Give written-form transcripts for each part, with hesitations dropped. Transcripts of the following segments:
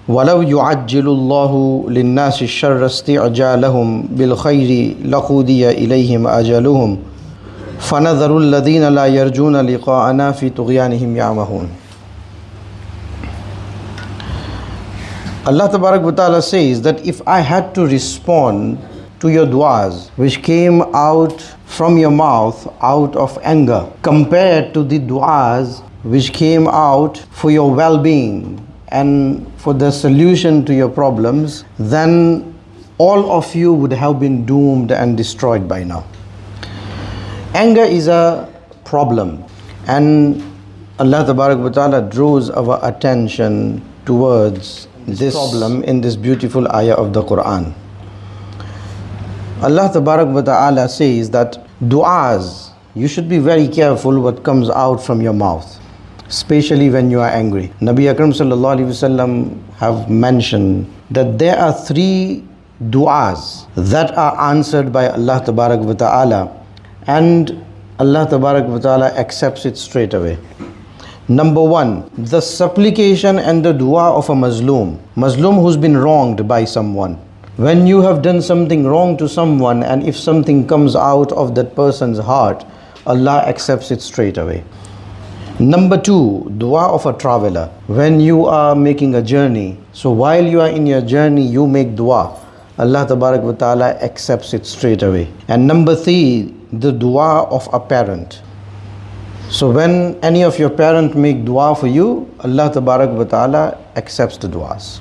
وَلَوْ يُعَجِّلُ اللَّهُ لِلنَّاسِ الشَّرَّ اسْتِعْجَالَهُم بِالْخَيْرِ لَقُضِيَ إِلَيْهِمْ أَجَلُهُمْ فَنَذَرُ الَّذِينَ لَا يَرْجُونَ لِقَاءَنَا فِي طُغْيَانِهِمْ يَعْمَهُونَ. Allah Tabarak wa Ta'ala says that if I had to respond to your du'as which came out from your mouth out of anger, compared to the du'as which came out for your well-being and for the solution to your problems, then all of you would have been doomed and destroyed by now. Anger is a problem, and Allah Tabarak wa Ta'ala draws our attention towards this problem in this beautiful ayah of the Quran. Allah Tabarak wa Ta'ala says that du'as, you should be very careful what comes out from your mouth, especially when you are angry. Nabi Akram sallallahu alaihi wasallam have mentioned that there are 3 du'as that are answered by Allah Tabarak wa Ta'ala, and Allah Tabarak wa Ta'ala accepts it straight away. Number 1, the supplication and the dua of a Mazlum who's been wronged by someone. When you have done something wrong to someone, and if something comes out of that person's heart, Allah accepts it straight away. Number 2, dua of a traveler. When you are making a journey, so while you are in your journey, you make dua, Allah Tabarak wa Ta'ala accepts it straight away. And number 3, the dua of a parent. So when any of your parents make dua for you, Allah Tabarak wa Ta'ala accepts the duas.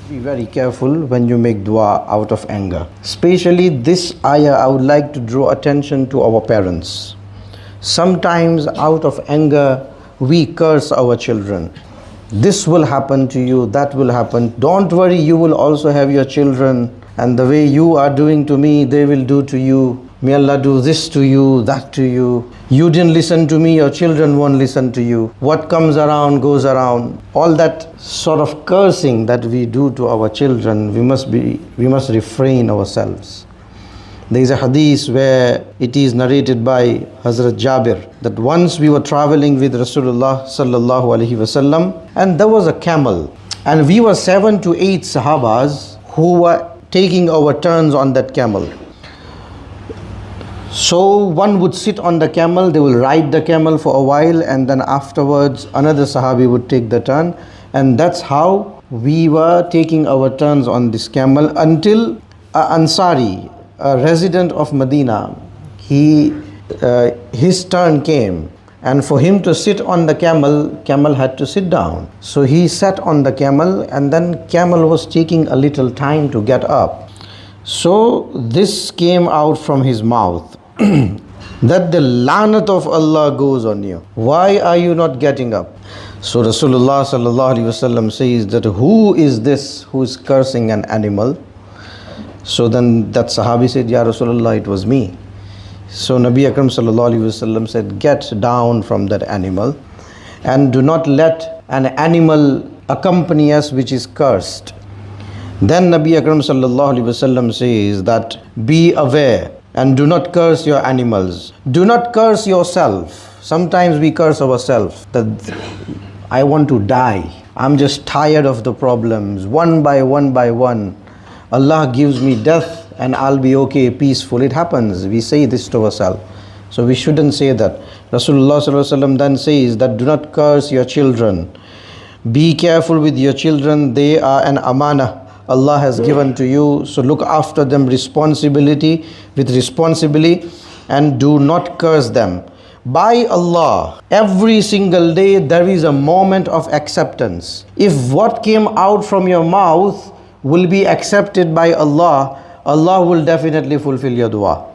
Be very careful when you make dua out of anger. Especially this ayah, I would like to draw attention to our parents. Sometimes out of anger, we curse our children. This will happen to you, that will happen. Don't worry, you will also have your children, and the way you are doing to me, they will do to you. May Allah do this to you, that to you. You didn't listen to me, your children won't listen to you. What comes around goes around. All that sort of cursing that we do to our children, we must refrain ourselves. There is a hadith where it is narrated by Hazrat Jabir that once we were traveling with Rasulullah sallallahu alaihi wasallam, and there was a camel, and we were 7 to 8 Sahabas who were taking our turns on that camel. So one would sit on the camel, they will ride the camel for a while, and then afterwards another Sahabi would take the turn, and that's how we were taking our turns on this camel until Ansari, a resident of Medina, his turn came, and for him to sit on the camel had to sit down. So he sat on the camel, and then camel was taking a little time to get up. So this came out from his mouth that the lanat of Allah goes on you. Why are you not getting up? So Rasulullah sallallahu alaihi wasallam says that who is this who is cursing an animal? So then that Sahabi said, Ya Rasulullah, it was me. So Nabi Akram sallallahu alaihi wasallam said, get down from that animal and do not let an animal accompany us which is cursed. Then Nabi Akram sallallahu alaihi wasallam says that be aware and do not curse your animals. Do not curse yourself. Sometimes we curse ourselves that I want to die. I'm just tired of the problems. One by one. Allah gives me death and I'll be okay, peaceful. It happens. We say this to ourselves. So we shouldn't say that. Rasulullah sallallahu alaihi wasallam then says that do not curse your children. Be careful with your children. They are an amana Allah has given to you. So look after them with responsibility, and do not curse them. By Allah, every single day there is a moment of acceptance. If what came out from your mouth will be accepted by Allah, Allah will definitely fulfill your dua.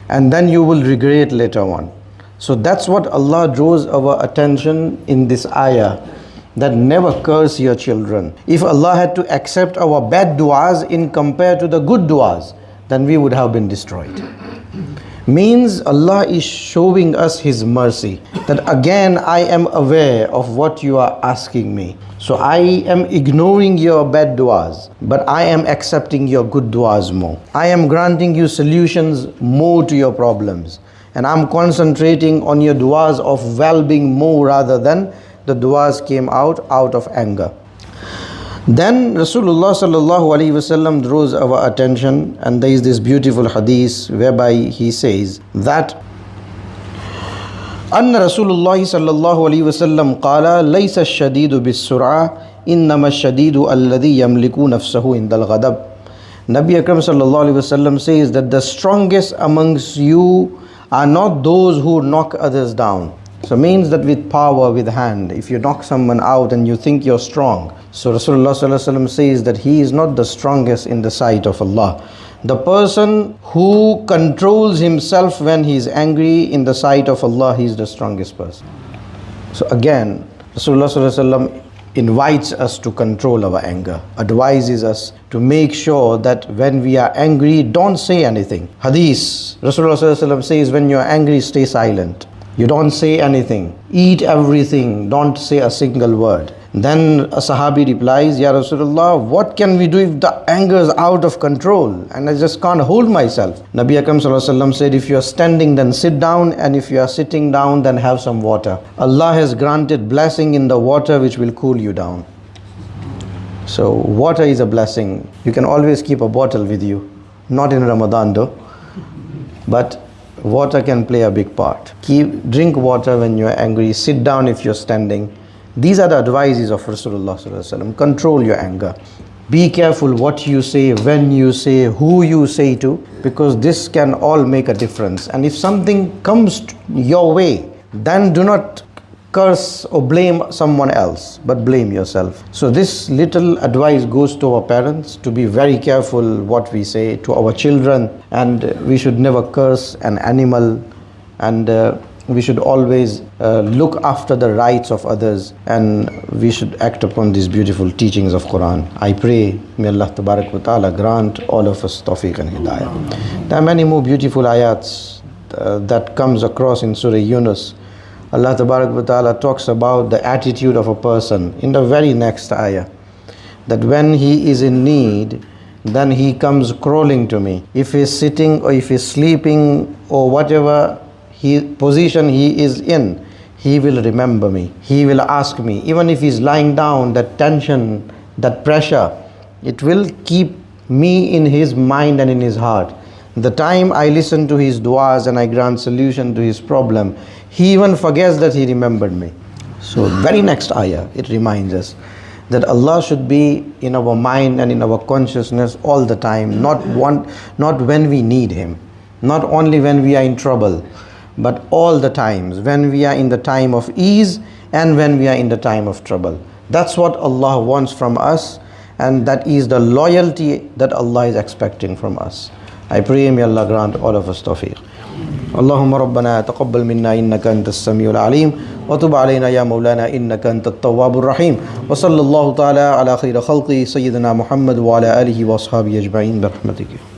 And then you will regret later on. So that's what Allah draws our attention in this ayah, that never curse your children. If Allah had to accept our bad du'as in compared to the good du'as, then we would have been destroyed. Means Allah is showing us His mercy, that again I am aware of what you are asking me. So I am ignoring your bad du'as, but I am accepting your good du'as more. I am granting you solutions more to your problems, and I'm concentrating on your du'as of well-being more rather than the du'as came out of anger. Then Rasulullah sallallahu alaihi wasallam draws our attention, and there is this beautiful hadith whereby he says that أن رسول الله صلى الله عليه وسلم قال ليس الشديد بالسرعة إنما الشديد الذي يملك نفسه عند الغضب. Nabi Akram sallallahu alaihi wasallam says that the strongest amongst you are not those who knock others down. So means that with power, with hand, if you knock someone out and you think you're strong. So Rasulullah sallallahu alaihi wasallam says that he is not the strongest in the sight of Allah. The person who controls himself when he is angry in the sight of Allah, he is the strongest person. So again, Rasulullah sallallahu alaihi wasallam invites us to control our anger, advises us to make sure that when we are angry, don't say anything. Hadith, Rasulullah sallallahu alaihi wasallam says, when you are angry, stay silent. You don't say anything. Eat everything. Don't say a single word. Then a Sahabi replies, Ya Rasulullah, what can we do if the anger is out of control and I just can't hold myself? Nabi Akram sallallahu alaihi wasallam said, if you are standing, then sit down, and if you are sitting down, then have some water. Allah has granted blessing in the water which will cool you down. So water is a blessing. You can always keep a bottle with you. Not in Ramadan though, but water can play a big part. Drink water when you are angry. Sit down if you're standing. These are the advices of Rasulullah sallallahu alaihi wasallam. Control your anger. Be careful what you say, when you say, who you say to, because this can all make a difference. And if something comes your way, then do not curse or blame someone else, but blame yourself. So this little advice goes to our parents, to be very careful what we say, to our children, and we should never curse an animal, and we should always look after the rights of others, and we should act upon these beautiful teachings of Quran. I pray, may Allah Tabarak wa Ta'ala grant all of us tawfiq and hidayah. There are many more beautiful ayats that comes across in Surah Yunus. Allah Tabarak wa Ta'ala talks about the attitude of a person in the very next ayah, that when he is in need, then he comes crawling to me. If he is sitting or if he is sleeping or whatever position he is in, he will remember me. He will ask me. Even if he is lying down, that tension, that pressure, it will keep me in his mind and in his heart. The time I listen to his du'as and I grant solution to his problem, he even forgets that he remembered me. So very next ayah, it reminds us that Allah should be in our mind and in our consciousness all the time, not when we need Him, not only when we are in trouble, but all the times, when we are in the time of ease and when we are in the time of trouble. That's what Allah wants from us, and that is the loyalty that Allah is expecting from us. I pray may Allah grant all of us tawfiq. اللهم ربنا تقبل منا إنك أنت السميع العليم وتب علينا يا مولانا إنك أنت التواب الرحيم وصلى الله تعالى على خير خلقه سيدنا محمد وعلى آله وأصحابه أجمعين برحمتك.